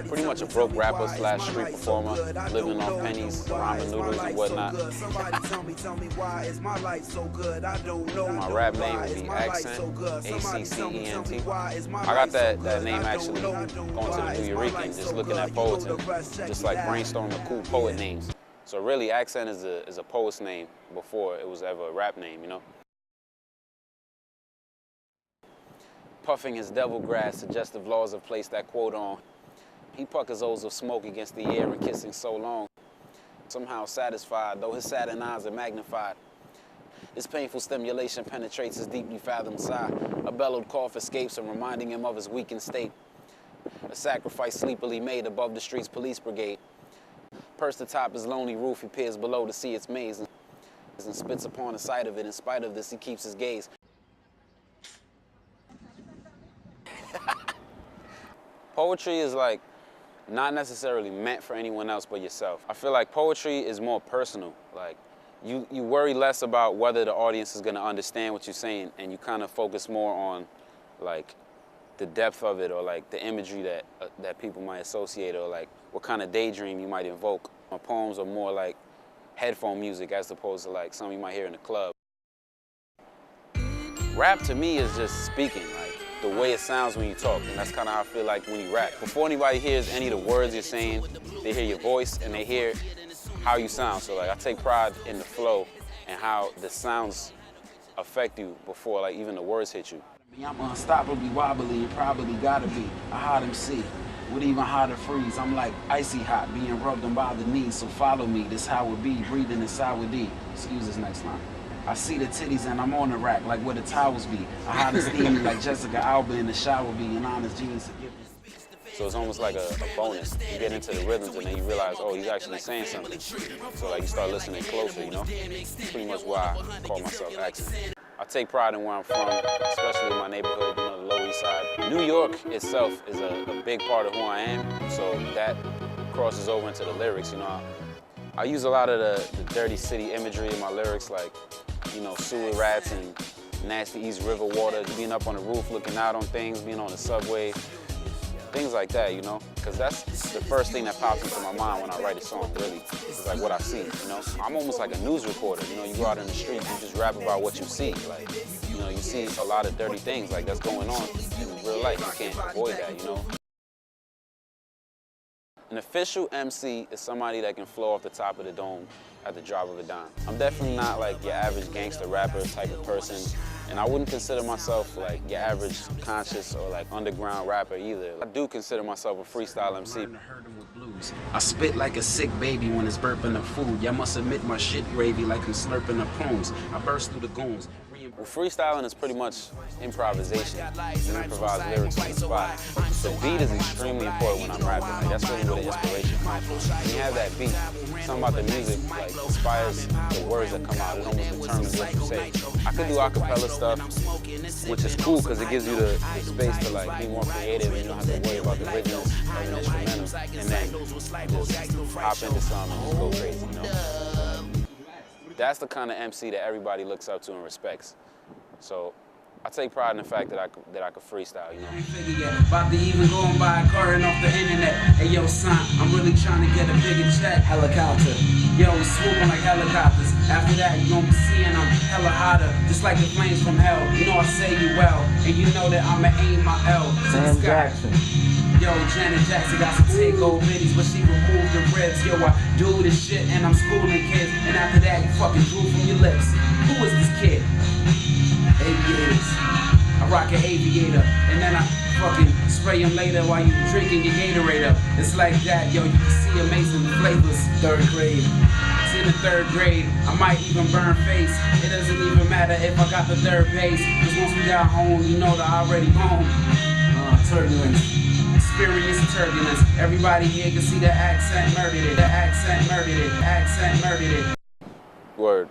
Pretty much a broke rapper slash street performer, living on pennies, ramen noodles and whatnot. My rap name would be Accent, A-C-C-E-N-T. I got that name actually going to the New Eurekan, just looking at poets and just like brainstorming cool poet names. So really, Accent is a poet's name before it was ever a rap name, you know? Puffing his devil grass, suggestive laws have placed that quote on. He puckers O's of smoke against the air and kissing so long. Somehow satisfied, though his saddened eyes are magnified. This painful stimulation penetrates his deeply fathomed sigh. A bellowed cough escapes him, reminding him of his weakened state. A sacrifice sleepily made above the street's police brigade. Perched atop his lonely roof, he peers below to see its maze and spits upon the sight of it. In spite of this, he keeps his gaze. Poetry is like not necessarily meant for anyone else but yourself. I feel like poetry is more personal. Like you worry less about whether the audience is going to understand what you're saying, and you kind of focus more on like the depth of it, or like the imagery that people might associate, or like what kind of daydream you might invoke. My poems are more like headphone music as opposed to like something you might hear in a club. Rap to me is just speaking, like the way it sounds when you talk, and that's kind of how I feel like when you rap. Before anybody hears any of the words you're saying, they hear your voice and they hear how you sound. So like I take pride in the flow and how the sounds affect you before like even the words hit you. I'm unstoppably wobbly, you probably gotta be a hot MC with even hotter freeze. I'm like icy hot, being rubbed on by the knees, so follow me, this how it be, breathing in sour D. Excuse this next line. I see the titties and I'm on the rack, like where the towels be. I hide and steamy like Jessica Alba in the shower be, and honest genius forgiveness. So it's almost like a bonus. You get into the rhythms and then you realize, oh, he's actually saying something. So like you start listening closer, you know? That's pretty much why I call myself Accent. I take pride in where I'm from, especially in my neighborhood, you know, the Lower East Side. New York itself is a big part of who I am, so that crosses over into the lyrics, you know. I use a lot of the dirty city imagery in my lyrics, like, you know, sewer rats and nasty East River water, being up on the roof, looking out on things, being on the subway, things like that, you know? Because that's the first thing that pops into my mind when I write a song, really. It's like what I see, you know? I'm almost like a news reporter, you know? You go out in the street, you just rap about what you see. Like, you know, you see a lot of dirty things like that's going on in real life. You can't avoid that, you know? An official MC is somebody that can flow off the top of the dome at the drop of a dime. I'm definitely not like your average gangster rapper type of person, and I wouldn't consider myself like your average conscious or like underground rapper either. I do consider myself a freestyle MC. I spit like a sick baby when it's burping up food. Y'all must admit my shit gravy like I'm slurping up prunes. I burst through the goons. Well, freestyling is pretty much improvisation. You improvise lyrics on the spot. The beat is extremely important when I'm rapping. Like, that's really where the inspiration comes from. When you have that beat, something about the music like inspires the words that come out. It almost determines what you say. I could do a cappella stuff, which is cool because it gives you the space to like be more creative and you don't have to worry about the rhythms of an instrumental. And then just hop into something and just go crazy, you know? That's the kind of MC that everybody looks up to and respects. So I take pride in the fact that I could freestyle, you know. About to even go and buy a car and off the internet. Hey yo, son, I'm really trying to get a bigger check. Helicopter. Yo, swooping like helicopters. After that, you gon' be seeing I'm hella hotter. Just like the flames from hell. You know I say you well. And you know that I'ma aim my L to the sky. Yo, Janet Jackson got some takeover videos, but she removed the ribs. Yo, I do this shit and I'm schooling kids. And after that, you fucking drool from your lips. Who is this kid? Aviators. I rock an aviator, and then I fucking spray him later while you drinking your Gatorade up. It's like that, yo, you can see amazing flavors. 3rd grade. It's in the 3rd grade. I might even burn face. It doesn't even matter if I got the 3rd base. Cause once we got home, you know that I already home. Turbulence. Experience turbulence. Everybody here can see the accent murdered it. The accent murdered it. Accent murdered it. Word.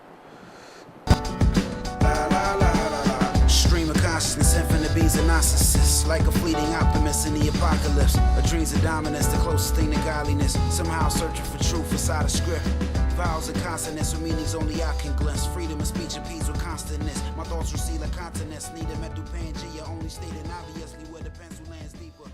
Stream of consciousness, infinite beings and narcissists. Like a fleeting optimist in the apocalypse. A dreams of dominance, the closest thing to godliness. Somehow searching for truth inside a script. Vowels and consonants with meanings only I can glimpse. Freedom of speech appeased with constantness. My thoughts receive like continents. Need a metal Pangea, only stating obviously where the pencil lands deeper.